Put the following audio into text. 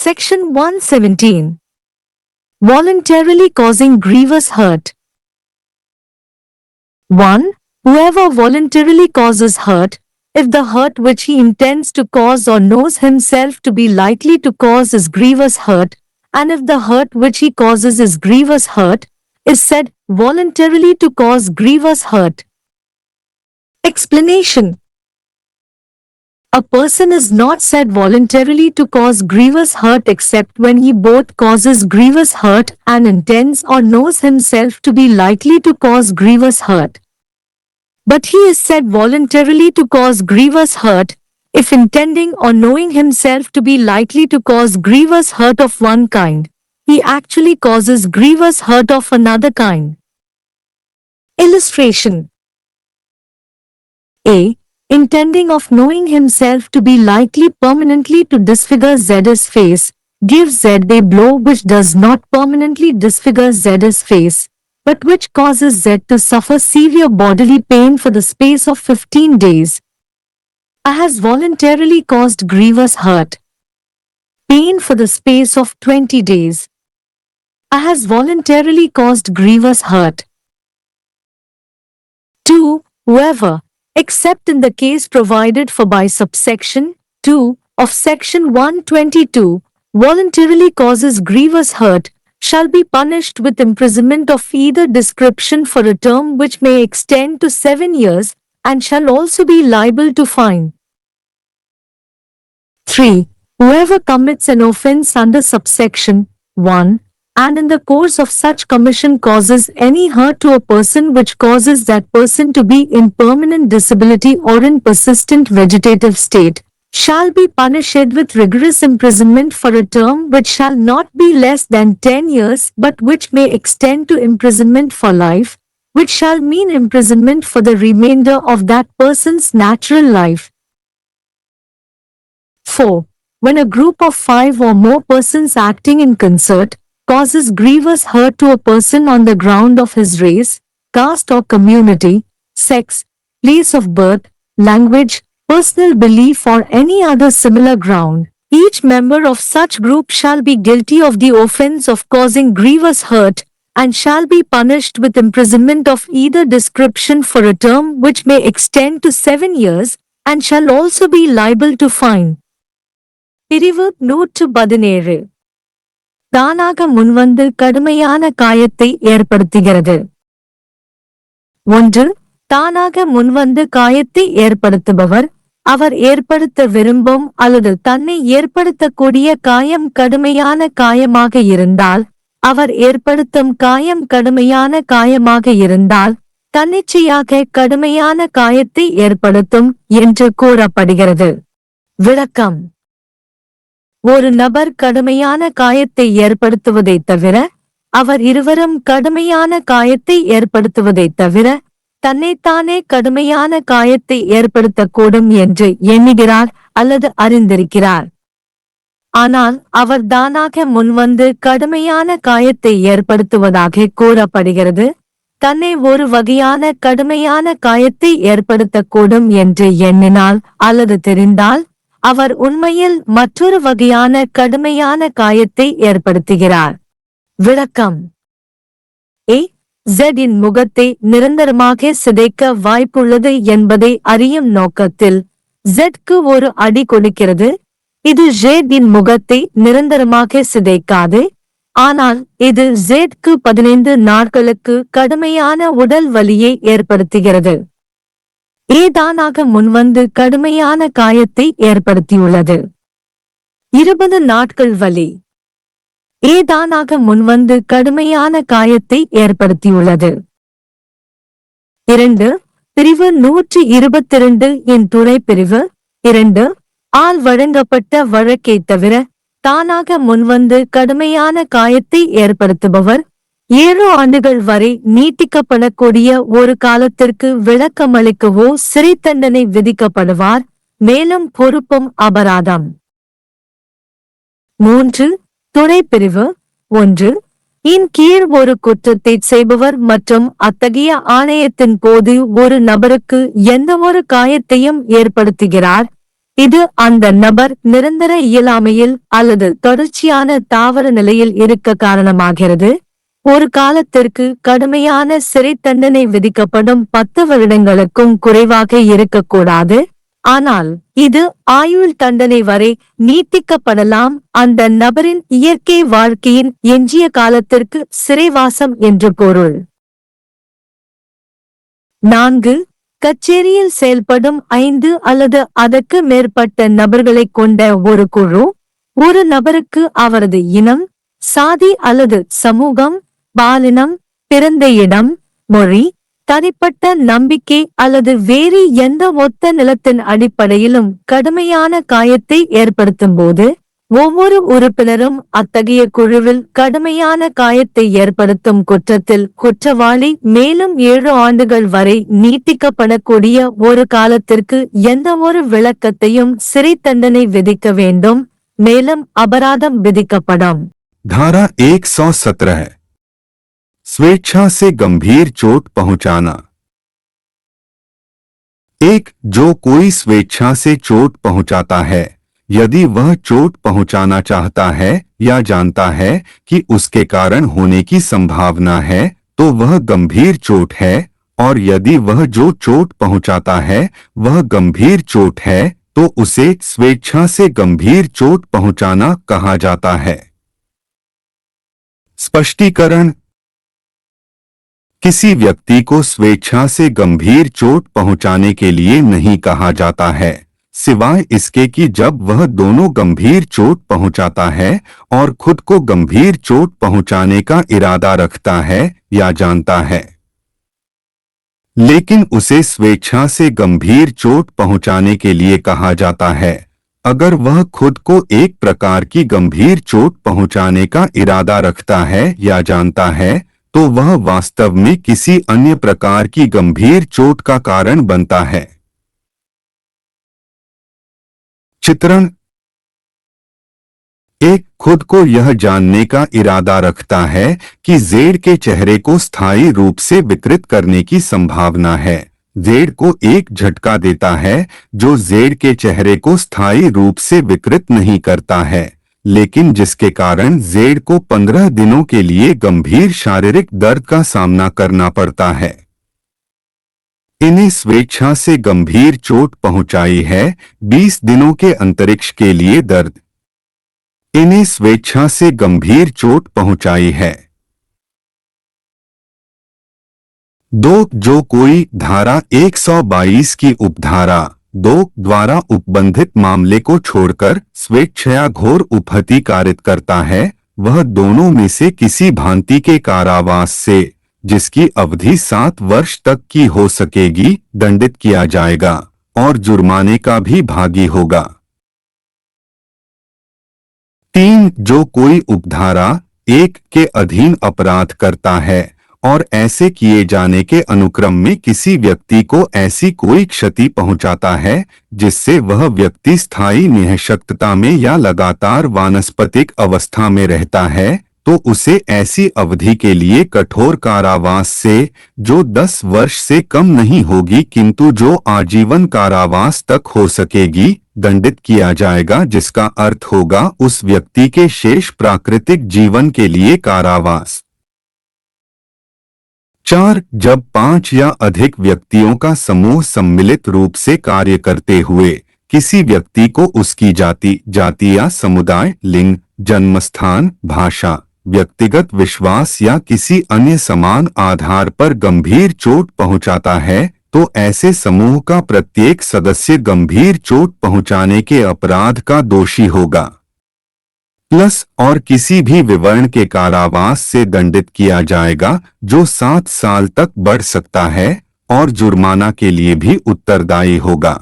Section 117. Voluntarily causing grievous hurt. 1. Whoever voluntarily causes hurt, if the hurt which he intends to cause or knows himself to be likely to cause is grievous hurt, and if the hurt which he causes is grievous hurt, is said voluntarily to cause grievous hurt. Explanation. A person is not said voluntarily to cause grievous hurt except when he both causes grievous hurt and intends or knows himself to be likely to cause grievous hurt. But he is said voluntarily to cause grievous hurt if intending or knowing himself to be likely to cause grievous hurt of one kind, he actually causes grievous hurt of another kind. Illustration. A. Intending of knowing himself to be likely permanently to disfigure Z's face, gives Z a blow which does not permanently disfigure Z's face, but which causes Z to suffer severe bodily pain for the space of 15 days. A has voluntarily caused grievous hurt. Pain for the space of 20 days. A has voluntarily caused grievous hurt. 2. Whoever, except in the case provided for by subsection 2 of section 122, voluntarily causes grievous hurt, shall be punished with imprisonment of either description for a term which may extend to 7 years, and shall also be liable to fine. 3. Whoever commits an offence under subsection 1, and in the course of such commission causes any hurt to a person which causes that person to be in permanent disability or in persistent vegetative state, shall be punished with rigorous imprisonment for a term which shall not be less than 10 years but which may extend to imprisonment for life, which shall mean imprisonment for the remainder of that person's natural life. 4. When a group of 5 or more persons acting in concert causes grievous hurt to a person on the ground of his race, caste or community, sex, place of birth, language, personal belief or any other similar ground, each member of such group shall be guilty of the offence of causing grievous hurt, and shall be punished with imprisonment of either description for a term which may extend to 7 years, and shall also be liable to fine. பிரிவு 117. தானாக முன்வந்து கடுமையான காயத்தை ஏற்படுத்துகிறது. 1. தானாக முன்வந்து காயத்தை ஏற்படுத்துபவர், அவர் ஏற்படுத்த விரும்பும் அல்லது தன்னை ஏற்படுத்தக்கூடிய காயம் கடுமையான காயமாக இருந்தால், அவர் ஏற்படுத்தும் காயம் கடுமையான காயமாக இருந்தால், தன்னிச்சையாக கடுமையான காயத்தை ஏற்படுத்தும் என்று கூறப்படுகிறது. விளக்கம். ஒரு நபர் கடுமையான காயத்தை ஏற்படுத்துவதைத் தவிர, அவர் இருவரும் கடுமையான காயத்தை ஏற்படுத்துவதைத் தவிர, தன்னைத்தானே கடுமையான காயத்தை ஏற்படுத்தக்கூடும் என்று எண்ணுகிறார் அல்லது அறிந்திருக்கிறார். ஆனால் அவர் தானாக முன்வந்து கடுமையான காயத்தை ஏற்படுத்துவதாக கூறப்படுகிறது. தன்னை ஒரு வகையான கடுமையான காயத்தை ஏற்படுத்தக்கூடும் என்று எண்ணினால் அல்லது தெரிந்தால், அவர் உண்மையில் மற்றொரு வகையான கடுமையான காயத்தை ஏற்படுத்துகிறார். விளக்கம். A. Z இன் முகத்தை நிரந்தரமாக சிதைக்க வாய்ப்புள்ளது என்பதை அறியும் நோக்கத்தில் Z-க்கு ஒரு அடி கொடுக்கிறது. இது Z இன் முகத்தை நிரந்தரமாக சிதைக்காது, ஆனால் இது Z-க்கு 15 நாட்களுக்கு கடுமையான உடல் வலியை ஏற்படுத்துகிறது. ஏதானாக முன்வந்து கடுமையான காயத்தை ஏற்படுத்தியுள்ளது. 20 நாட்கள் வலி. ஏதானாக முன்வந்து கடுமையான காயத்தை ஏற்படுத்தியுள்ளது. 2. பிரிவு 122 இன் துணை பிரிவு 2 ஆல் வழங்கப்பட்ட வழக்கைத் தவிர, தானாக முன்வந்து கடுமையான காயத்தை ஏற்படுத்துபவர் 7 ஆண்டுகள் வரை நீட்டிக்கப்படக்கூடிய ஒரு காலத்திற்கு விளக்கமளிக்கவோ சிறை தண்டனை விதிக்கப்படுவார், மேலும் பொறுப்பும் அபராதம். 3. துணைப்பிரிவு 1 இன் கீழ் ஒரு குற்றத்தை செய்பவர் மற்றும் அத்தகைய ஆணையத்தின் போது ஒரு நபருக்கு எந்தவொரு காயத்தையும் ஏற்படுத்துகிறார், இது அந்த நபர் நிரந்தர இயலாமையில் அல்லது தொடர்ச்சியான தாவர நிலையில் இருக்க காரணமாகிறது. ஒரு காலத்திற்கு கடுமையான சிறை தண்டனை விதிக்கப்படும் 10 வருடங்களுக்கும் குறைவாக இருக்கக்கூடாது. ஆனால் இது ஆயுள் தண்டனை வரை நீட்டிக்கப்படலாம். அந்த நபரின் இயற்கை வாழ்க்கையின் எஞ்சிய காலத்திற்கு சிறைவாசம் என்று பொருள். 4. கச்சேரியில் செயல்படும் 5 அல்லது அதற்கு மேற்பட்ட நபர்களைக் கொண்ட ஒரு குழு. ஒரு நபருக்கு அவரது இனம், சாதி அல்லது சமூகம், பாலினம், பிறந்த இடம், மொழி, தனிப்பட்ட நம்பிக்கை அல்லது வேறு எந்த ஒத்த நிலத்தின் அடிப்படையிலும் கடுமையான காயத்தை ஏற்படுத்தும்போது ஒவ்வொரு உறுப்பினரும் அத்தகைய குழுவில் கடுமையான காயத்தை ஏற்படுத்தும் குற்றத்தில் குற்றவாளி மேலும் 7 ஆண்டுகள் வரை நீட்டிக்கப்படக்கூடிய ஒரு காலத்திற்கு எந்தவொரு விளக்கத்தையும் சிறை தண்டனை விதிக்க வேண்டும். மேலும் அபராதம் விதிக்கப்படும். धारा 117 स्वेच्छा से गंभीर चोट पहुंचाना। 1. जो कोई स्वेच्छा से चोट पहुंचाता है, यदि वह चोट पहुंचाना चाहता है या जानता है कि उसके कारण होने की संभावना है तो वह गंभीर चोट है, और यदि वह जो चोट पहुंचाता है वह गंभीर चोट है तो उसे स्वेच्छा से गंभीर चोट पहुंचाना कहा जाता है। स्पष्टीकरण: किसी व्यक्ति को स्वेच्छा से गंभीर चोट पहुंचाने के लिए नहीं कहा जाता है, सिवाय इसके कि जब वह दोनों गंभीर चोट पहुंचाता है और खुद को गंभीर चोट पहुंचाने का इरादा रखता है या जानता है। लेकिन उसे स्वेच्छा से गंभीर चोट पहुंचाने के लिए कहा जाता है अगर वह खुद को एक प्रकार की गंभीर चोट पहुंचाने का इरादा रखता है या जानता है तो वह वास्तव में किसी अन्य प्रकार की गंभीर चोट का कारण बनता है। चित्रण: 1. खुद को यह जानने का इरादा रखता है कि जेड के चेहरे को स्थायी रूप से विकृत करने की संभावना है। जेड को एक झटका देता है जो जेड के चेहरे को स्थायी रूप से विकृत नहीं करता है, लेकिन जिसके कारण जेड को 15 दिनों के लिए गंभीर शारीरिक दर्द का सामना करना पड़ता है। इन्हें स्वेच्छा से गंभीर चोट पहुंचाई है 20 दिनों के अंतरिक्ष के लिए दर्द। इन्हें स्वेच्छा से गंभीर चोट पहुंचाई है। 2. जो कोई धारा 122 की उपधारा 2 द्वारा उपबंधित मामले को छोड़कर स्वेच्छया घोर उपहति कारित करता है, वह दोनों में से किसी भांति के कारावास से, जिसकी अवधि 7 वर्ष तक की हो सकेगी, दंडित किया जाएगा और जुर्माने का भी भागी होगा। 3. जो कोई उपधारा 1 के अधीन अपराध करता है और ऐसे किए जाने के अनुक्रम में किसी व्यक्ति को ऐसी कोई क्षति पहुंचाता है जिससे वह व्यक्ति स्थायी निःशक्तता में या लगातार वानस्पतिक अवस्था में रहता है, तो उसे ऐसी अवधि के लिए कठोर कारावास से, जो 10 वर्ष से कम नहीं होगी किंतु जो आजीवन कारावास तक हो सकेगी, दंडित किया जाएगा, जिसका अर्थ होगा उस व्यक्ति के शेष प्राकृतिक जीवन के लिए कारावास। 4. जब 5 या अधिक व्यक्तियों का समूह सम्मिलित रूप से कार्य करते हुए किसी व्यक्ति को उसकी जाति या समुदाय, लिंग, जन्मस्थान, भाषा, व्यक्तिगत विश्वास या किसी अन्य समान आधार पर गंभीर चोट पहुंचाता है, तो ऐसे समूह का प्रत्येक सदस्य गंभीर चोट पहुंचाने के अपराध का दोषी होगा, प्लस और किसी भी विवरण के कारावास से दंडित किया जाएगा, जो 7 साल तक बढ़ सकता है और जुर्माना के लिए भी उत्तरदायी होगा।